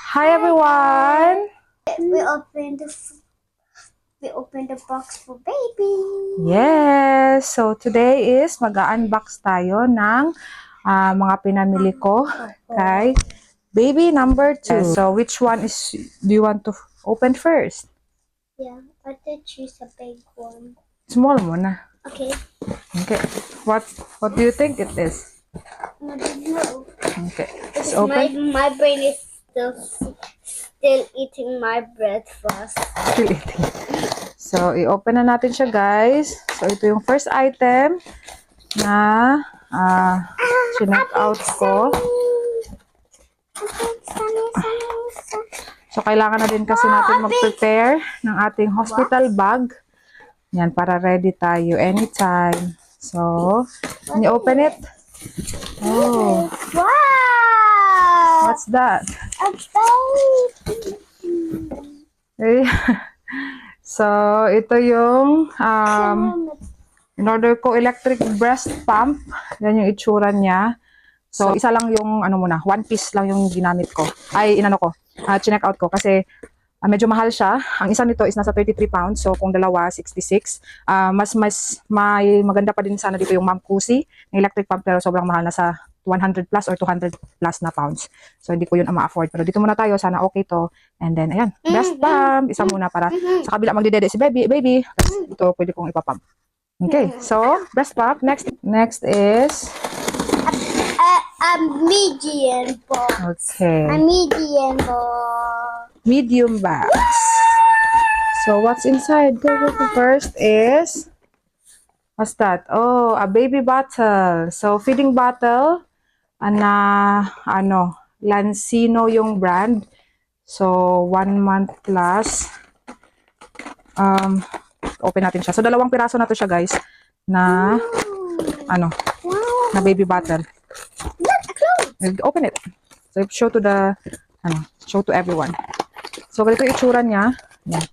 Hi everyone! We opened the box for baby. Yes! So today is mag-unbox tayo ng mga pinamili ko kay baby number 2. So which one do you want to open first? Yeah, I did choose a big one. Small muna. Okay. Okay. What do you think it is? I don't know. Okay. Let's Because open. my brain is still eating my breakfast. Still eating. So i-open na natin siya guys. So ito yung first item na chinek out ko. So, kailangan na din kasi natin mag-prepare ng ating hospital bag. Yan, para ready tayo anytime. So, can you open it? Oh, Wow! what's that? A baby. So, ito yung in order ko electric breast pump. Yan yung itsura niya. So, isa lang yung, one piece lang yung ginamit ko. Ay, chinek out ko kasi medyo mahal siya. Ang isa nito is nasa 33 pounds. So, kung dalawa, 66. Mas may maganda pa din sana dito yung Ma'am Kusi, yung electric pump, pero sobrang mahal, nasa 100 plus or 200 plus na pounds. So, hindi ko yun ma-afford. Pero dito muna tayo. Sana okay to. And then, ayan, breast pump. Isa muna para sa kabila magdidede si baby. Tapos, ito pwede kong ipapump. Okay, so, breast pump. Next is A medium box. okay. A medium box. Medium box. So, what's inside? Go. First is, what's that? Oh, a baby bottle. So, feeding bottle. Lancino yung brand. So, 1 month plus. Open natin siya. So, 2 piraso na to siya, guys. Na, na baby bottle. Open it. So, show to everyone. So, ganito yung itsura niya. Yan.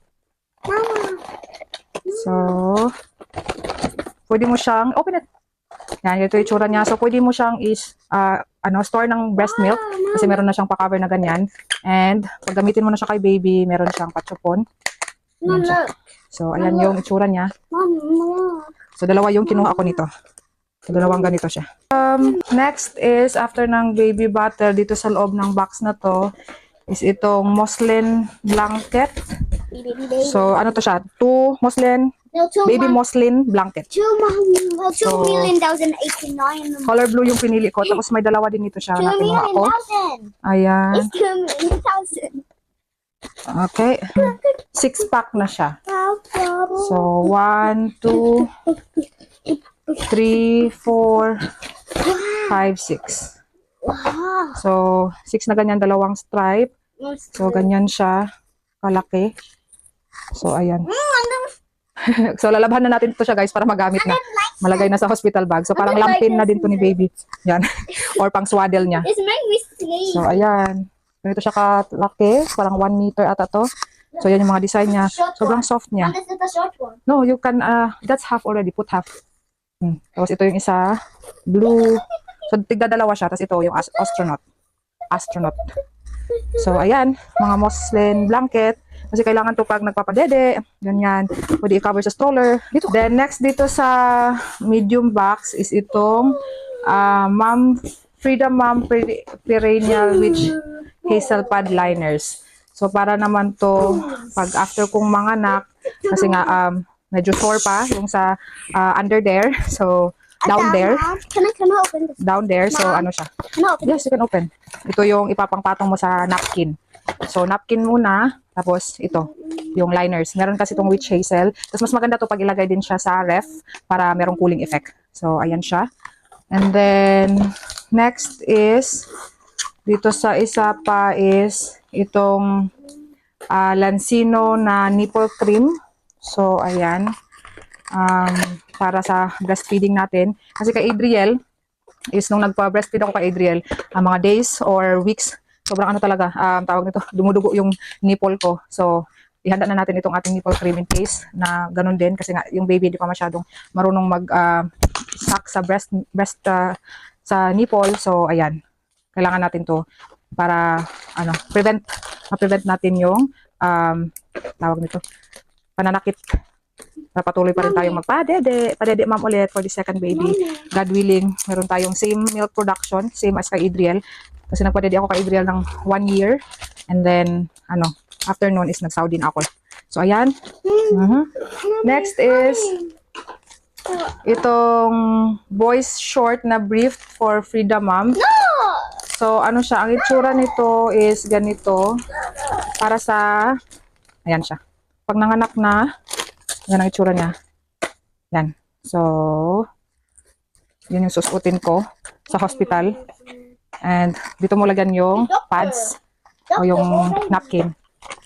So, pwede mo siyang, open it. Yan, ito yung itsura niya. So, pwede mo siyang store ng breast milk. Kasi meron na siyang pa-cover na ganyan. And, pag gamitin mo na siya kay baby, meron siyang patsyupon. Ayan siya. So, ayan yung itsura niya. So, 2 yung kinuha ko nito. So, 2 ganito siya. Next is, after ng baby bottle, dito sa loob ng box na to, is itong muslin blanket. So, ano to siya? Baby muslin blanket. 2,089,000. Color blue yung pinili ko. Tapos may 2 din dito siya na kinuha ko. Ayan. It's 2,000,000. Okay. 6-pack na siya. So, 1, 2, 3, 4, 5, 6. So, 6 na ganyan, 2 stripe. So, ganyan siya kalaki. So, ayan. So, lalabhan na natin ito siya, guys, para magamit na. Malagay na sa hospital bag. So, parang lampin na din to ni baby. Yan. Or pang swaddle niya. It's my sleeve. So, ayan. Ganito siya kalaki. Parang 1 meter ata to. So, yan yung mga design niya. Sobrang soft niya. This is the short one. No, you can, that's half already. Put half. Tapos ito yung isa, blue. So, tigda-2 siya. Tapos ito yung astronaut. So, ayan. Mga muslin blanket. Kasi kailangan to pag nagpapadede. Ganyan. Pwede i-cover sa stroller. Dito. Then, next dito sa medium box is itong Freedom Mom Perennial Witch Hazel Pad Liners. So, para naman to pag after kong manganak, kasi nga, medyo sore pa yung sa under there. So, down there. Can I open this? Down there. So, Mom? ano siya? Can I open Yes, you can open. Ito yung ipapangpatong mo sa napkin. So, napkin muna. Tapos, ito. Yung liners. Meron kasi itong witch hazel. Tapos, mas maganda to pag ilagay din siya sa ref para merong cooling effect. So, ayan siya. And then, next is, dito sa isa pa is, itong Lancino na nipple cream. So, ayan. Para sa breastfeeding natin. Kasi kay Adriel, is nung nagpa-breastfeed ako kay Adriel, mga days or weeks, sobrang talaga, tawag nito, dumudugo yung nipple ko. So, ihanda na natin itong ating nipple cream in case na ganun din. Kasi nga, yung baby hindi pa masyadong marunong mag-suck sa sa nipple. So, ayan. Kailangan natin to para, prevent ma-prevent natin yung tawag nito, pananakit. Para patuloy pa rin tayong magpadede. Padede ma'am ulit for the second baby. God willing, meron tayong same milk production, same as kay Adriel. Kasi nagpadede ako kay Adriel ng 1 year. And then, after noon is nag-Saudi na ako. So, ayan. Next is itong boys short na brief for Frida ma'am. So, ano siya, ang itsura nito is ganito. Para sa, ayan siya. Pag nanganak na, yan ang itsura niya. Yan. So, yun yung susutin ko sa hospital. And dito mo lagyan yung pads o yung napkin.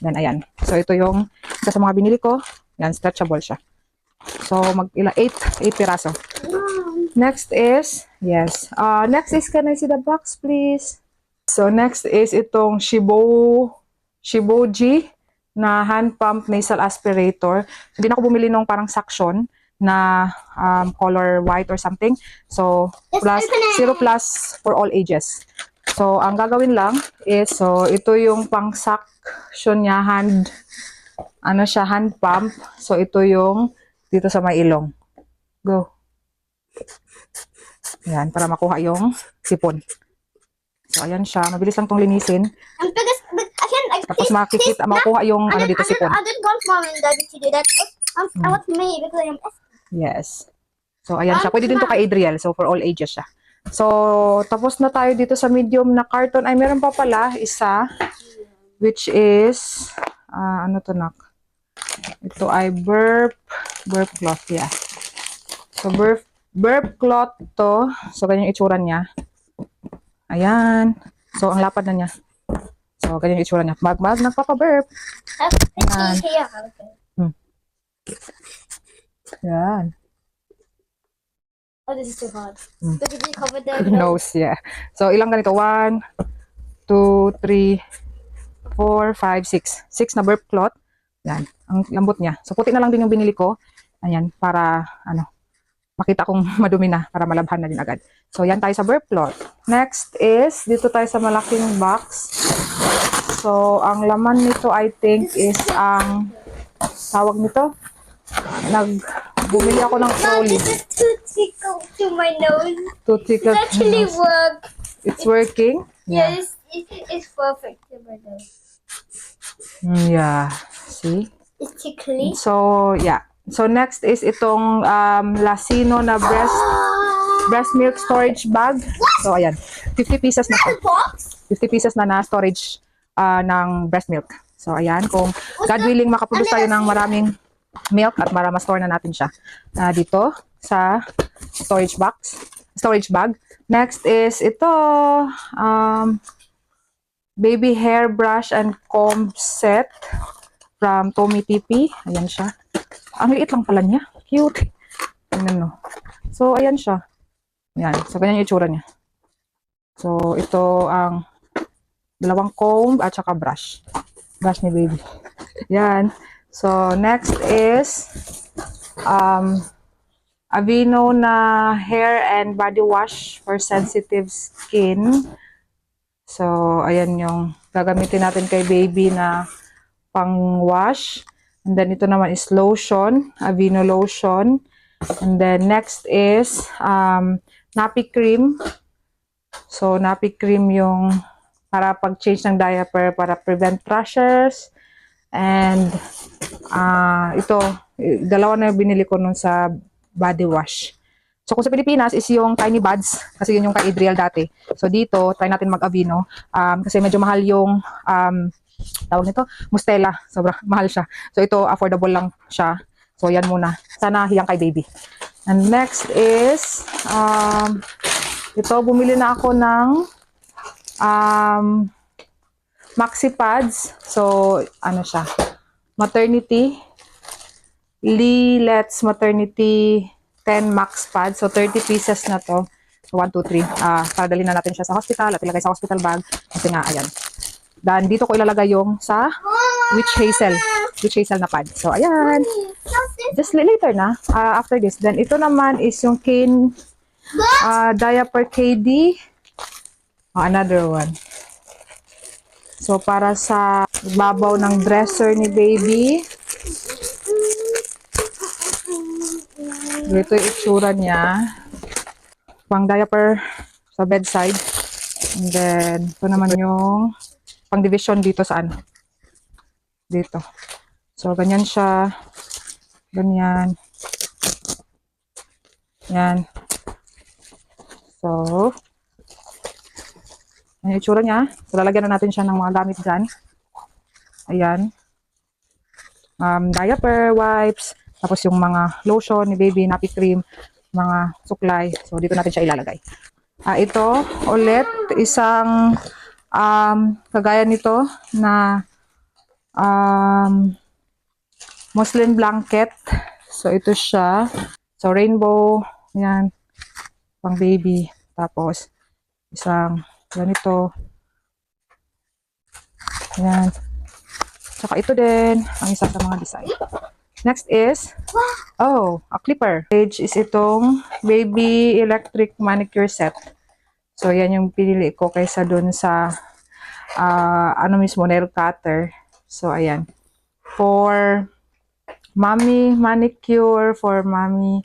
Then, ayan. So, ito yung isa sa mga binili ko. Yan, stretchable siya. So, mag-8 piraso. Next is, yes. Next is, can I see the box, please? So, next is itong Shiboji na hand pump nasal aspirator. Hindi na ako bumili nung parang suction na color white or something. So, plus, 0 plus for all ages. So, ang gagawin lang is, so, ito yung pang suction niya, hand pump. So, ito yung dito sa may ilong. Go. Yan, para makuha yung sipon. So, ayan siya. Mabilis lang itong linisin. Tapos makikita, makuha yung dito sipon. I didn't want mom and daddy to do that. I want me because I'm Yes. So, ayan siya. Pwede din to kay Adriel. So, for all ages siya. So, tapos na tayo dito sa medium na carton. Ay, meron pa pala isa. Which is, ano to nak? Ito ay burp cloth. Yeah. So, burp cloth to. So, ganyan yung itsura niya. Ayan. So, ang lapad na niya. So, ganyan yung itsura niya. Nagpapa-burp. Yan. Oh, this is too hard. Did you cover the Nose, yeah. So, ilang ganito? 1, 2, 3, 4, 5, 6. 6 na burp cloth. Yan. Ang lambot niya. So, puti na lang din yung binili ko. Ayan. Para, makita kong madumi na. Para malabhan na din agad. So, yan tayo sa burp cloth. Next is, dito tayo sa malaking box. So, ang laman nito, I think, is ang tawag nito. Bumili ako ng trolley. This is too tickle to my nose. To tickle. It actually works. It's working? Yes, it's perfect to my nose. Yeah. See? It's tickly. So, yeah. So, next is itong Lasino na breast milk storage bag. So, ayan. 50 pieces na to. Box? 50 pieces na storage ng breast milk. So, ayan. Kung God willing, makaproduce tayo ng maraming milk at para ma-store na natin siya dito sa storage bag. Next is ito, baby hair brush and comb set from Tommy TP. Ayan siya. Ang liit lang pala niya. Cute. Ayan, no? So, ayan siya. Ayan. So, ganyan yung itsura niya. So, ito ang dalawang comb at saka brush. Brush ni baby. Ayan. So, next is Aveeno na hair and body wash for sensitive skin. So, ayan yung gagamitin natin kay baby na pang wash. And then, ito naman is lotion, Aveeno lotion. And then, next is nappy cream. So, nappy cream yung para pag-change ng diaper para prevent rashes. And ito, dalawa na binili ko nun sa body wash. So, kung sa Pilipinas is yung Tiny Buds, kasi yun yung kay Adriel dati. So, dito, try natin mag-Aveeno. Kasi medyo mahal yung, tawag nito, Mustela. Sobrang mahal siya. So, ito, affordable lang siya. So, yan muna. Sana hiyang kay baby. And next is, ito, bumili na ako ng, maxi pads. So, ano siya? Maternity. Let's Maternity 10 max pads. So, 30 pieces na to. So, 1, 2, 3. Para dalhin na natin siya sa hospital at ilagay sa hospital bag. Kasi nga, ayan. Dan, dito ko ilalagay yung sa witch hazel. Witch hazel na pad. So, ayan. Just later na. After this. Then, ito naman is yung Kane diaper KD. Another one. So, para sa babaw ng dresser ni baby. Ito yung itsura niya. Pang diaper sa bedside. And then, ito naman yung pang division dito sa ano. Dito. So, ganyan siya. Ganyan. Yan. So, yan yung itsura niya. So, lalagyan na natin siya ng mga gamit dyan. Ayan. Diaper, wipes, tapos yung mga lotion ni baby, nappy cream, mga suklay. So, dito natin siya ilalagay. Ito, ulit, isang kagaya nito na muslin blanket. So, ito siya. So, rainbow. Yan. Pang baby. Tapos, isang ganito. Yan. Tsaka ito din, ang isa sa mga design. Next is, a clipper. Page is itong baby electric manicure set. So, yan yung pinili ko kaysa dun sa, mismo, nail cutter. So, ayan. For mommy manicure, for mommy.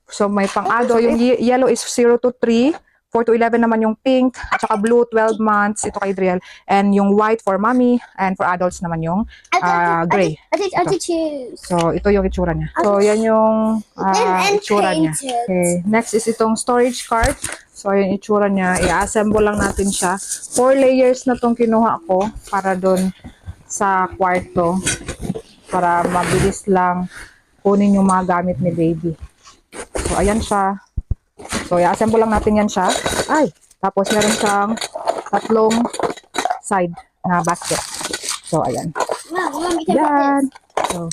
So, may pang-ado. Yung yellow is 0 to 3. 4 to 11 naman yung pink, at saka blue, 12 months, ito kay Driel. And yung white for mommy, and for adults naman yung gray. I did choose. So, ito yung itsura niya. So, yan yung And itsura niya. painted. Okay. Next is itong storage cart. So, yung itsura niya. I-assemble lang natin siya. 4 layers na tong kinuha ko para dun sa kwarto. Para mabilis lang kunin yung mga gamit ni baby. So, ayan siya. So, i-assemble lang natin yan siya. Tapos meron siyang tatlong side na basket. So, ayan. Mom, you can put Yan. this. So,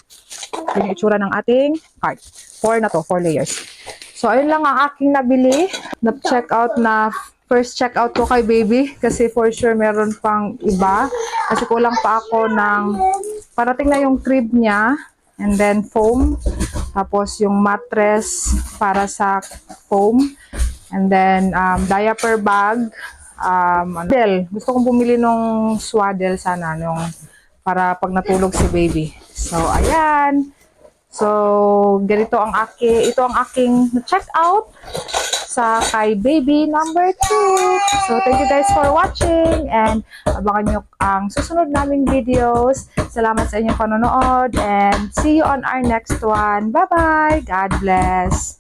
yun yung itsura ng ating cart. 4 na to, 4 layers. So, ayun lang ang aking nabili. Na-check out na first check out ko kay baby. Kasi for sure meron pang iba. Kasi kulang pa ako ng parating na yung crib niya. And then foam. Tapos yung mattress para sa foam. And then diaper bag. Swaddle. Gusto kong bumili nung swaddle sana. Para pag natulog si baby. So, ayan. So, ito ang aking check out sa kay baby number 2. So, thank you guys for watching and abangan nyo ang susunod naming videos. Salamat sa inyong panonood and see you on our next one. Bye-bye! God bless!